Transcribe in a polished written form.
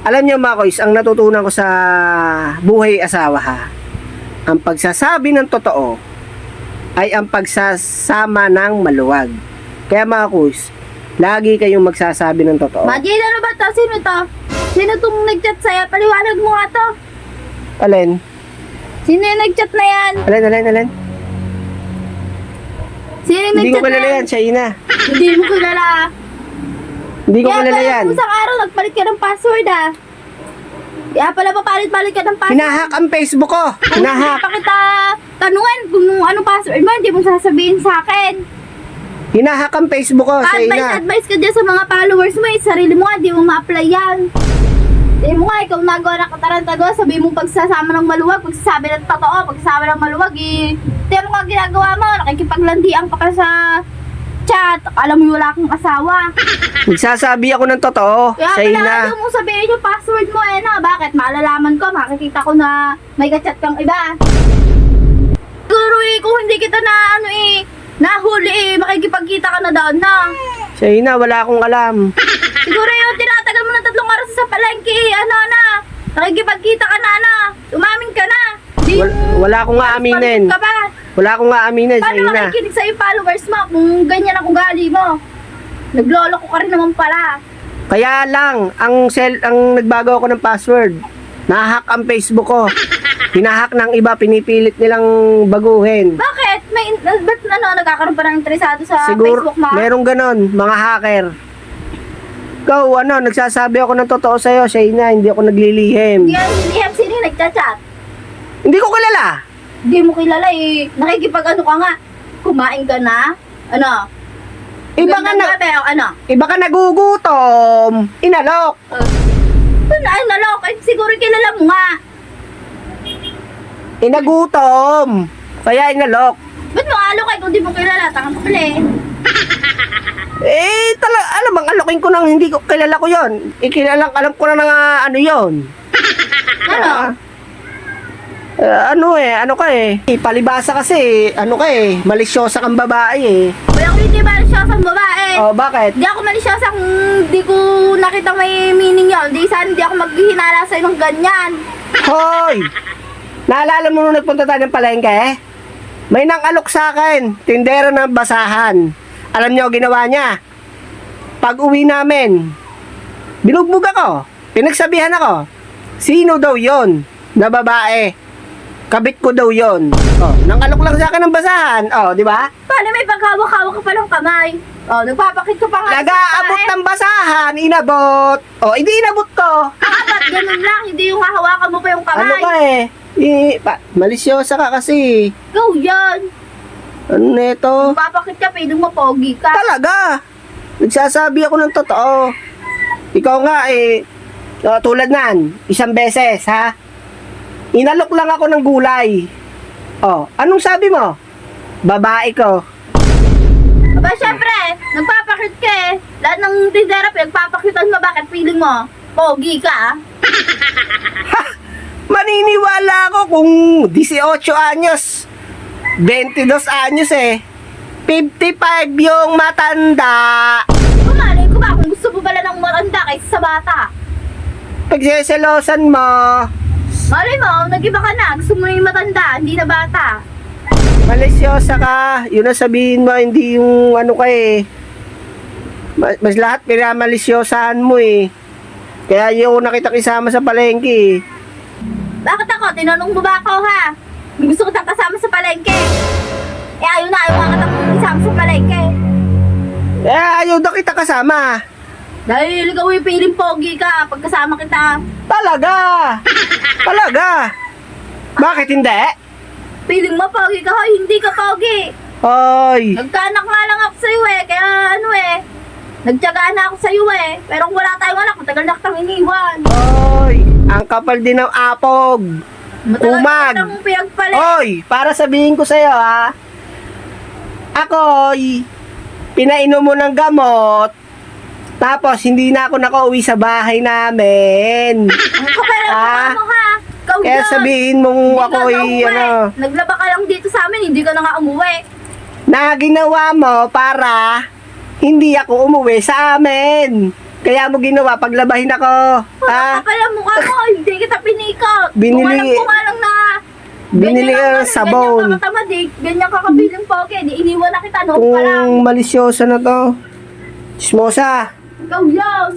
Alam niyo mga koys, ang natutunan ko sa buhay asawa ha, ang pagsasabi ng totoo ay ang pagsasama ng maluwag. Kaya mga koys, lagi kayong magsasabi ng totoo. Majid, ano ba to? Sino to? Sino tong nag-chat sa'yo? Paliwanag mo nga to. Alin? Sino yung nag-chat na yan? Alin? Sino yung Hindi ko nag-chat na kilala yan? yan, Shaina. Hindi mo kilala. Hindi ko Kaya kilala pala yan. kung isang araw nagpalit ka ng password Kaya pala papalit-palit ka ng password. Hinahack ang Facebook ko. Kung hindi Hinahack. pa kita tanungan kung anong password mo, hindi mo sasabihin sa akin. Hinahack ang Facebook ko, Shaina. Advice ka dyan sa mga followers mo, sarili mo nga, di mo ma-apply yan. Di mo nga, ikaw nagawa ng katarantado, sabihin mo pagsasama ng maluwag, pagsasabi ng totoo, pagsasama ng maluwag, di mo nga ginagawa mo, nakikipaglandian pa ka sa chat, alam mo wala kang asawa. Nagsasabi ako ng totoo, Kaya pala Shaina. ayaw mo sabihin yung password mo na, bakit? Malalaman ko, makikita ko na may kachat kang iba. Siguro kung hindi kita na nahuli makikipagkita ka na doon na. Shaina, wala akong alam. Siguro yung tinatagal mo ng 3 oras sa palengke, nakikipagkita ka na, umamin ka na. Di Wala akong aaminin. ka pa. Wala akong aaminin, Paano Shaina. makikinig sa followers mo kung ganyan ang ugali mo? Nagloloko ka rin naman pala. Kaya lang, ang nagbago ako ng password. Nahack ang Facebook ko. Hinahack ng iba, pinipilit nilang baguhin. Bakit? Ba't nagkakaroon pa ng interesado sa Siguro, Facebook mo? merong ganon, mga hacker. Ikaw, nagsasabi ako ng totoo sa'yo, Shaina, hindi ako naglilihim. Hindi yan, sino yung nagchat-chat? Hindi ko kilala. Hindi mo kilala nakikipag-ano ka nga. Kumain ka na? Iba ka, gabi, iba ka nagugutom. Inalok. Nalok, siguro kilala mo nga. Inagutom. Kaya inalok. Ba't mo alok kung di mo kilala? Tangan ko pala Alam bang alokin ko nang hindi ko kilala ko yon. Alam ko na nga yon. Ano? Ano ka palibasa kasi, malisyosa kang babae Wala ko hindi malisyosa ang babae. Oh, bakit? Di ako malisyosa kung di ko nakita may meaning yun. Di sana di ako maghihinala sa'yo ng ganyan. Hoy! Naalala mo nung nagpunta tayo ng palengke? May nang-alok sa akin, tindera ng basahan. Alam niyo ginawa niya? Pag uwi namin, binugbog ako, pinagsabihan ako. Sino daw yon na babae? Kabit ko daw yon. Oh, nang-alok lang sa akin ng basahan. Oh, di ba? Paano may paghawak-hawak ka pa ng kamay? Nagpapakit ka pa nga. Nag-aabot ng basahan, inabot. Oh, hindi inabot ko. Ba't ganun lang? Hindi yung hahawakan mo pa yung kamay. Ano ka malisyosa ka kasi. Go yan. Ano neto? Papakit ka, pwedeng mapogi ka. Talaga. Nagsasabi ako ng totoo. Ikaw nga tulad nan, isang beses ha. Inalok lang ako ng gulay. Oh, anong sabi mo? Babae ko. Aba, syempre, nagpapakit ka Lahat ng tindera, nagpapakitan mo, bakit feeling mo? Pogi ka Maniniwala ako kung 18 anyos, 22 anyos 55 yung matanda. Kumalay ko ba kung gusto mo pala ng matanda kaysa sa bata? Pagseselosan mo, Malay mo, nag-iba ka na. Gusto mo yung matanda, hindi na bata. malisyosa ka. Yun ang sabihin mo, hindi yung mas lahat pinamalisyosahan mo Kaya yung nakita isama sa palengke Bakit ako? Tinanong mo ba ako, ha? May gusto kitang kasama sa palengke. Ayaw nga kitang isama sa palengke. ayaw daw kita kasama. Dahil ikaw yung feeling pogi ka pag kasama kita. Talaga. Bakit hindi? Feeling mo pogi ka, hoy, hindi ka pogi. Hoy, Nagkaanak nga lang ako sa'yo kaya nagtyagaan na ako sa'yo Pero kung wala tayong anak, matagal na kitang iniwan. hoy, ang kapal din ng apog. Matagal Umag. na kitang pinagpalit. Hoy, para sabihin ko sa'yo ha. Ako'y pinainom mo ng gamot. Tapos hindi na ako nakauwi sa bahay namin. Ang kapal ang mo, ha? Ikaw Kaya dyan. sabihin mong Hindi ka ako'y na umuwi. Naglaba ka lang dito sa amin, hindi ka na nga umuwi. na ginawa mo para hindi ako umuwi sa amin. Kaya mo ginawa paglabahin ako. Ang kapal Mukha mo, hindi kita pinikot. Binili- Kung alam ko nga lang na Binili ka ng ganyan sabon. ka katamad eh. Ganyan ka kabiling poke. Di iniwan na kita, no? Pa lang. Kung malisyosa na to. Chismosa. Ikaw yan.